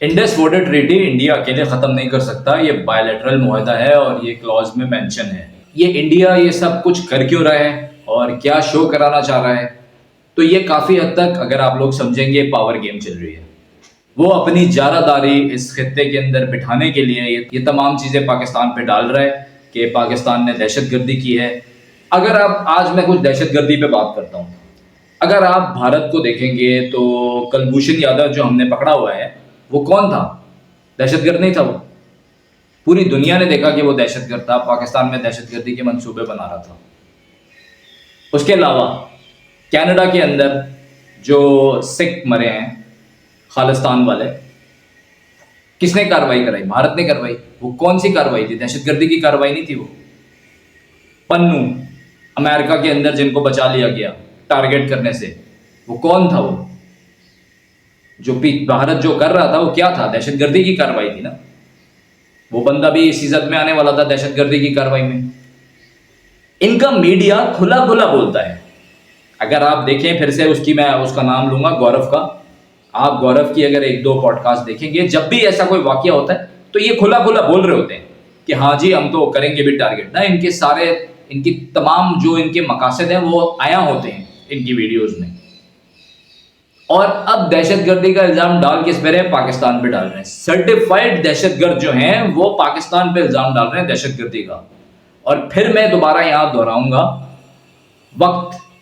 Indus water treaty India अकेले खत्म नहीं कर सकता। ये बायलैटरल मुआहदा है और ये क्लॉज में मेंशन है। ये इंडिया ये सब कुछ कर क्यों रहा है और क्या शो कराना चाह रहा है, तो ये काफी हद तक अगर आप लोग समझेंगे पावर गेम चल रही है। वो अपनी जारादारी इस खित्ते के अंदर बिठाने के लिए ये तमाम चीजें पाकिस्तान पे डाल रहा है कि पाकिस्तान ने दहशतगर्दी की है। अगर आप आज मैं कुछ दहशतगर्दी पे बात करता हूँ। अगर आप भारत को देखेंगे तो कुलभूषण यादव जो हमने पकड़ा हुआ है वो कौन था? दहशतगर्द नहीं था वो। पूरी दुनिया ने देखा कि वो दहशतगर्द था, पाकिस्तान में दहशतगर्दी के मंसूबे बना रहा था। उसके अलावा कनाडा के अंदर जो सिख मरे हैं खालिस्तान वाले, किसने कार्रवाई कराई? भारत ने करवाई। वो कौन सी कार्रवाई थी? दहशतगर्दी की कार्रवाई नहीं थी वो। पन्नू अमेरिका के अंदर जिनको बचा लिया गया टारगेट करने से, वो कौन था? वो जो भारत जो कर रहा था वो क्या था? दहशतगर्दी की कार्रवाई थी ना। वो बंदा भी इसी जद में आने वाला था दहशतगर्दी की कार्रवाई में। इनका मीडिया खुला खुला बोलता है। अगर आप देखें फिर से मैं उसका नाम लूंगा, गौरव का। आप गौरव की अगर एक दो पॉडकास्ट देखेंगे, जब भी ऐसा कोई वाकया होता है तो ये खुला खुला बोल रहे होते हैं कि हाँ जी हम तो करेंगे भी टारगेट ना। इनकी तमाम जो इनके मकासद हैं वो आया होते हैं इनकी वीडियोज में। और अब दहशतगर्दी का इल्जाम डाल किस पे रहे? पाकिस्तान पे डाल रहे हैं। सर्टिफाइड दहशतगर्द जो हैं वो पाकिस्तान पे इल्जाम डाल रहे हैं दहशतगर्दी का। और फिर मैं दोबारा यहां दोहराऊंगा,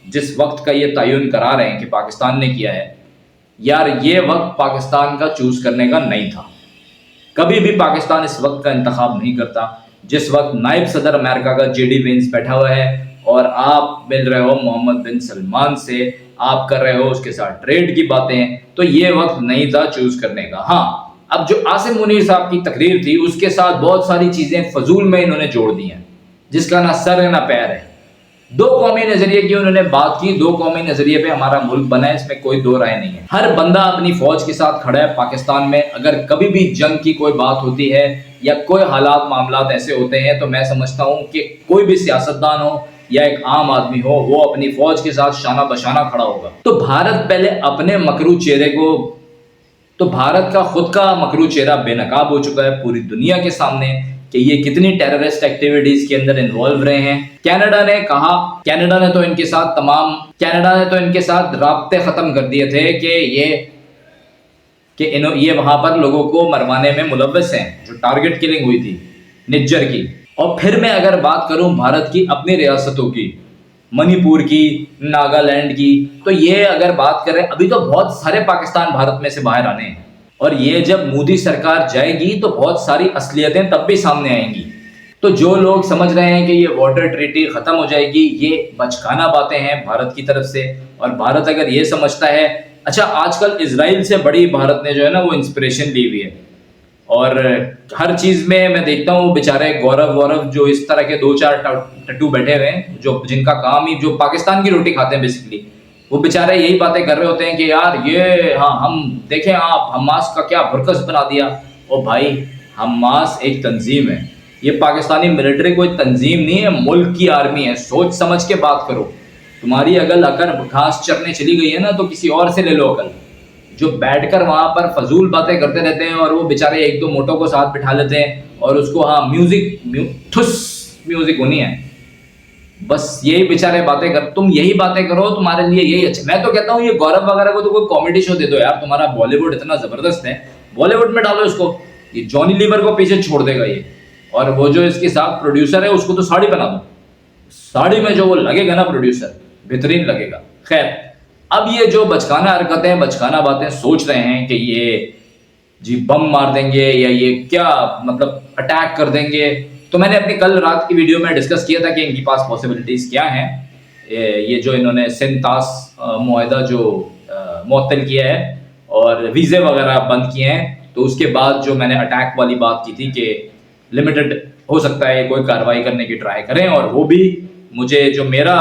जिस वक्त का ये तयन करा रहे हैं कि पाकिस्तान ने किया है, यार ये वक्त पाकिस्तान का चूज करने का नहीं था। कभी भी पाकिस्तान इस वक्त का इंतखाब नहीं करता जिस वक्त नायब सदर अमेरिका का जेडी वेंस बैठा हुआ है और आप मिल रहे हो मोहम्मद बिन सलमान से, आप कर रहे हो उसके साथ ट्रेड की बातें। तो ये वक्त नहीं था चूज करने का। हाँ, अब जो आसिम मुनीर साहब की तकरीर थी उसके साथ बहुत सारी चीजें फजूल में इन्होंने जोड़ दी हैं जिसका ना सर है ना पैर है। दो कौमी नजरिए की उन्होंने बात की। दो कौमी नजरिए पे हमारा मुल्क बना है, इसमें कोई दो राय नहीं है। हर बंदा अपनी फौज के साथ खड़ा है पाकिस्तान में। अगर कभी भी जंग की कोई बात होती है या कोई हालात मामलात ऐसे होते हैं तो मैं समझता हूं कि कोई भी सियासतदान हो या एक आम आदमी हो, वो अपनी फौज के साथ शाना बशाना खड़ा होगा। तो भारत पहले अपने मकरू चेहरे को, तो भारत का खुद का मकरू चेहरा बेनकाब हो चुका है पूरी दुनिया के सामने कि ये कितनी टेररिस्ट एक्टिविटीज के अंदर इन्वॉल्व रहे हैं। कनाडा ने कहा, कनाडा ने तो इनके साथ राब्ते खत्म कर दिए थे कि ये वहां पर लोगों को मरवाने में मुलव्वस हैं, जो टारगेट किलिंग हुई थी निज्जर की। और फिर मैं अगर बात करूं भारत की अपनी रियासतों की, मणिपुर की, नागालैंड की, तो ये अगर बात करें अभी तो बहुत सारे पाकिस्तान भारत में से बाहर आने हैं। और ये जब मोदी सरकार जाएगी तो बहुत सारी असलियतें तब भी सामने आएंगी। तो जो लोग समझ रहे हैं कि ये वाटर ट्रीटी खत्म हो जाएगी, ये बचकाना बातें हैं भारत की तरफ से। और भारत अगर ये समझता है, अच्छा आजकल इजराइल से बड़ी भारत ने जो है ना वो इंस्पिरेशन ली हुई है। और हर चीज में मैं देखता हूँ बेचारे गौरव जो इस तरह के दो चार टट्टू बैठे हुए हैं जो जिनका काम ही जो पाकिस्तान की रोटी खाते हैं बेसिकली, वो बेचारे यही बातें कर रहे होते हैं कि यार ये हाँ हम देखें, आप हमास का क्या भरकस बना दिया। ओ भाई, हमास एक तंजीम है, ये पाकिस्तानी मिलिट्री कोई तंजीम नहीं है, मुल्क की आर्मी है। सोच समझ के बात करो। तुम्हारी अगर घास चरने चली गई है ना तो किसी और से ले लो अकल। जो बैठकर वहां पर फजूल बातें करते रहते हैं और वो बेचारे एक दो मोटों को साथ बिठा लेते हैं और उसको हाँ म्यूजिक होनी है, बस यही बेचारे बातें कर। तुम यही बातें करो, तुम्हारे लिए यही अच्छा। मैं तो कहता हूँ ये गौरव वगैरह को तो कोई कॉमेडी शो दे दो यार। तुम्हारा बॉलीवुड इतना जबरदस्त है, बॉलीवुड में डालो इसको। ये जॉनी लीवर को पीछे छोड़ देगा ये। और वो जो इसके साथ प्रोड्यूसर है उसको तो साड़ी बना दो। साड़ी में जो वो लगेगा ना प्रोड्यूसर, बेहतरीन लगेगा। खैर, अब ये जो बचकाना हरकतें, बचकाना बातें सोच रहे हैं कि ये जी बम मार देंगे या ये क्या मतलब अटैक कर देंगे, तो मैंने अपनी कल रात की वीडियो में डिस्कस किया था कि इनकी पास पॉसिबिलिटीज क्या हैं। ये जो इन्होंने सिंतास मुआहदा जो मुअत्तल किया है और वीज़े वगैरह बंद किए हैं, तो उसके बाद जो मैंने अटैक वाली बात की थी कि लिमिटेड हो सकता है कोई कार्रवाई करने की ट्राई करें। और वो भी मुझे जो मेरा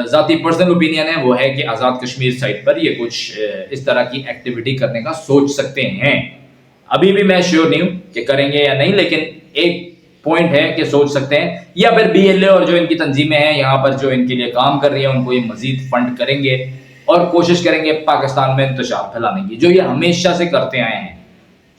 ज़ाती पर्सनल ओपिनियन है वो है कि आज़ाद कश्मीर साइड पर ये कुछ इस तरह की एक्टिविटी करने का सोच सकते हैं। अभी भी मैं श्योर नहीं हूँ कि करेंगे या नहीं, लेकिन एक पॉइंट है कि सोच सकते हैं। या फिर BLA और जो इनकी तंजीमें हैं यहाँ पर जो इनके लिए काम कर रही है उनको ये मजीद फंड करेंगे और कोशिश करेंगे पाकिस्तान में इंतशार फैलाने की, जो ये हमेशा से करते आए हैं।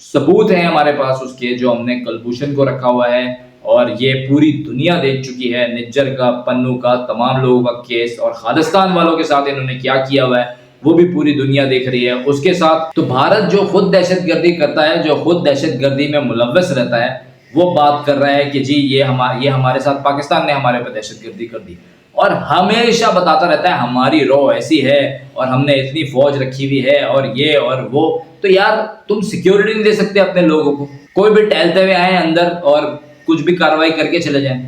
सबूत है हमारे पास उसके, जो हमने कुलभूषण को रखा हुआ है और ये पूरी दुनिया देख चुकी है। निज्जर का, पन्नू का, तमाम लोगों का केस और खालिस्तान वालों के साथ इन्होंने क्या किया हुआ है वो भी पूरी दुनिया देख रही है। उसके साथ तो भारत जो खुद दहशतगर्दी करता है, जो खुद दहशतगर्दी में मुलव्वस रहता है, वो बात कर रहा है कि जी ये हमारे साथ पाकिस्तान ने हमारे पर दहशतगर्दी कर दी, और हमेशा बताता रहता है हमारी रॉ ऐसी है और हमने इतनी फौज रखी हुई है और ये और वो। तो यार तुम सिक्योरिटी नहीं दे सकते अपने लोगों को, कोई भी टहलते हुए आए अंदर और कुछ भी कार्रवाई करके चले जाएं।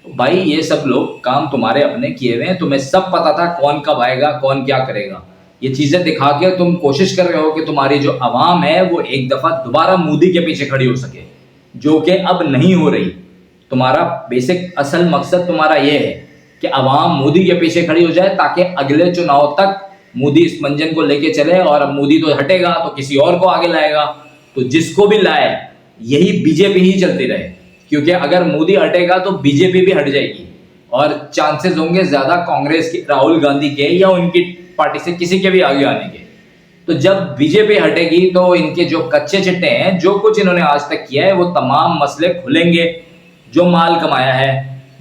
तो भाई ये सब लोग काम तुम्हारे अपने किए हुए हैं, तुम्हें सब पता था कौन कब आएगा, कौन क्या करेगा। ये चीजें दिखा के तुम कोशिश कर रहे हो कि तुम्हारी जो आवाम है वो एक दफा दोबारा मोदी के पीछे खड़ी हो सके, जो कि अब नहीं हो रही। तुम्हारा बेसिक असल मकसद तुम्हारा ये है कि आवाम मोदी के पीछे खड़ी हो जाए ताकि अगले चुनाव तक मोदी इस मंजन को लेके चले, और अब मोदी तो हटेगा तो किसी और को आगे लाएगा, तो जिसको भी लाए यही बीजेपी ही चलती रहे, क्योंकि अगर मोदी हटेगा तो बीजेपी भी हट जाएगी और चांसेस होंगे ज्यादा कांग्रेस के, राहुल गांधी के या उनकी पार्टी से किसी के भी आगे आने के। तो जब बीजेपी हटेगी तो इनके जो कच्चे चिट्टे हैं, जो कुछ इन्होंने आज तक किया है, वो तमाम मसले खुलेंगे। जो माल कमाया है,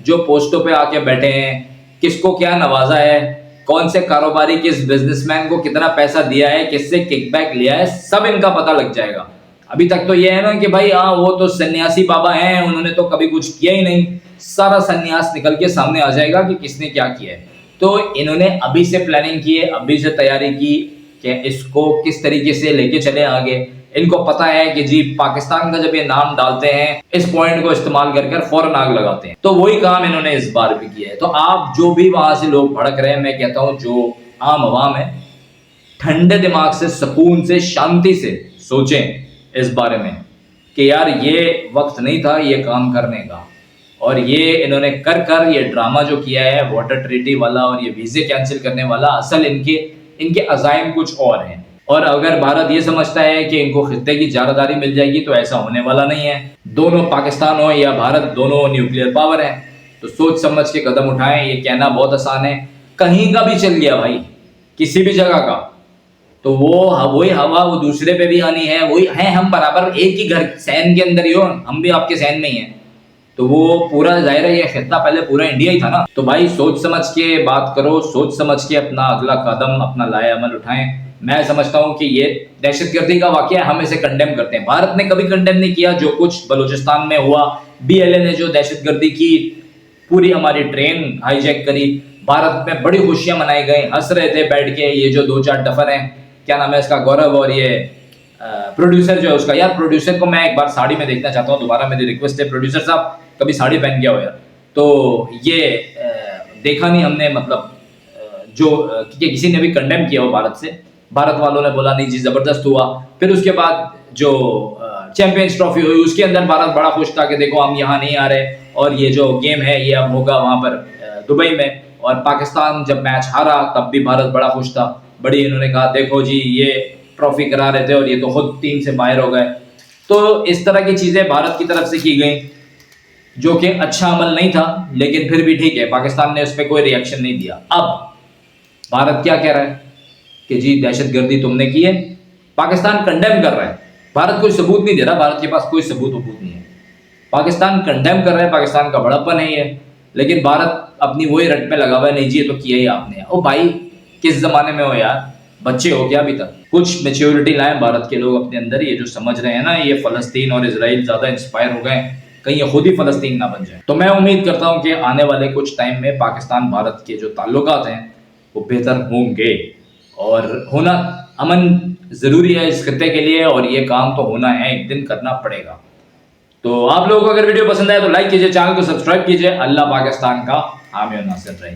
जो पोस्टों पे आके बैठे हैं, किसको क्या नवाजा है, कौन से कारोबारी किस बिजनेसमैन को कितना पैसा दिया है, किससे किकबैक लिया है, सब इनका पता लग जाएगा। अभी तक तो ये है ना कि भाई हाँ वो तो सन्यासी बाबा हैं, उन्होंने तो कभी कुछ किया ही नहीं। सारा सन्यास निकल के सामने आ जाएगा कि किसने क्या किया है। तो इन्होंने अभी से प्लानिंग की है, अभी से तैयारी की कि इसको किस तरीके से लेके चले आगे। इनको पता है कि जी पाकिस्तान का जब ये नाम डालते हैं, इस पॉइंट को इस्तेमाल कर फौरन आग लगाते हैं। तो वही काम इन्होंने इस बार भी किया है। तो आप जो भी वहां से लोग भड़क रहे हैं, मैं कहता हूं जो आम आवाम है, ठंडे दिमाग से, सुकून से, शांति से सोचें इस बारे में कि यार ये वक्त नहीं था ये काम करने का। और ये इन्होंने कर ये ड्रामा जो किया है वाटर ट्रीटी वाला और ये वीजे कैंसिल करने वाला, असल इनके अज़ाइम कुछ और हैं। और अगर भारत ये समझता है कि इनको खित्ते की जारदारी मिल जाएगी तो ऐसा होने वाला नहीं है। दोनों, पाकिस्तान हो या भारत, दोनों न्यूक्लियर पावर है, तो सोच समझ के कदम उठाएं। ये कहना बहुत आसान है, कहीं का भी चल गया भाई, किसी भी जगह का, तो वही हवा वो दूसरे पे भी आनी है। वही है, हम बराबर एक ही घर सहन के अंदर ही हो, हम भी आपके सहन में ही हैं। तो वो पूरा जाहिर है ये खित्ता पहले पूरा इंडिया ही था ना। तो भाई सोच समझ के बात करो, सोच समझ के अपना अगला कदम, अपना लाए अमल उठाएं। मैं समझता हूं कि ये दहशतगर्दी का वाकया, हम इसे कंडेम करते हैं। भारत ने कभी कंडेम नहीं किया जो कुछ बलूचिस्तान में हुआ। BLA ने जो दहशतगर्दी की, पूरी हमारी ट्रेन हाईजैक करी, भारत में बड़ी खुशियां मनाई गई, हंस रहे थे बैठ के ये जो 2-4 डफर हैं, क्या नाम है इसका, गौरव, और ये प्रोड्यूसर जो है उसका। यार प्रोड्यूसर को मैं एक बार साड़ी में देखना चाहता हूँ दोबारा, मेरी रिक्वेस्ट है प्रोड्यूसर साहब कभी साड़ी पहन के आओ यार। तो ये देखा नहीं हमने, मतलब जो कि किसी ने भी कंडेम किया हो भारत से, भारत वालों ने बोला नहीं जी जबरदस्त हुआ। फिर उसके बाद जो चैंपियंस ट्रॉफी हुई उसके अंदर भारत बड़ा खुश था कि देखो हम यहाँ नहीं आ रहे और ये जो गेम है ये अब होगा वहां पर दुबई में। और पाकिस्तान जब मैच हारा तब भी भारत बड़ा खुश था, बड़ी इन्होंने कहा देखो जी ये ट्रॉफी करा रहे थे और ये तो खुद टीम से बाहर हो गए। तो इस तरह की चीजें भारत की तरफ से की गई जो कि अच्छा अमल नहीं था, लेकिन फिर भी ठीक है, पाकिस्तान ने उस पर कोई रिएक्शन नहीं दिया। अब भारत क्या कह रहा है कि जी दहशतगर्दी तुमने की है, पाकिस्तान कंडेम कर रहा है, भारत कोई सबूत नहीं दे रहा, भारत के पास कोई सबूत नहीं है। पाकिस्तान कंडेम कर रहा है, पाकिस्तान का बड़प्पन है ये, लेकिन भारत अपनी वही रट में लगा हुआ है, नहीं जी ये तो किया ही आपने। ओ भाई किस जमाने में हो यार, बच्चे हो क्या अभी तक? कुछ मेच्योरिटी लाएं भारत के लोग अपने अंदर। ये जो समझ रहे हैं ना ये फलस्तीन और इजराइल ज्यादा इंस्पायर हो गए, कहीं ये खुद ही फलस्तीन ना बन जाए। तो मैं उम्मीद करता हूं कि आने वाले कुछ टाइम में पाकिस्तान भारत के जो ताल्लुकात हैं वो बेहतर होंगे, और होना अमन जरूरी है इस खत्ते के लिए, और ये काम तो होना है, एक दिन करना पड़ेगा। तो आप लोगों को अगर वीडियो पसंद आए तो लाइक कीजिए, चैनल को सब्सक्राइब कीजिए। अल्लाह पाकिस्तान का हामी और नासिर रहे।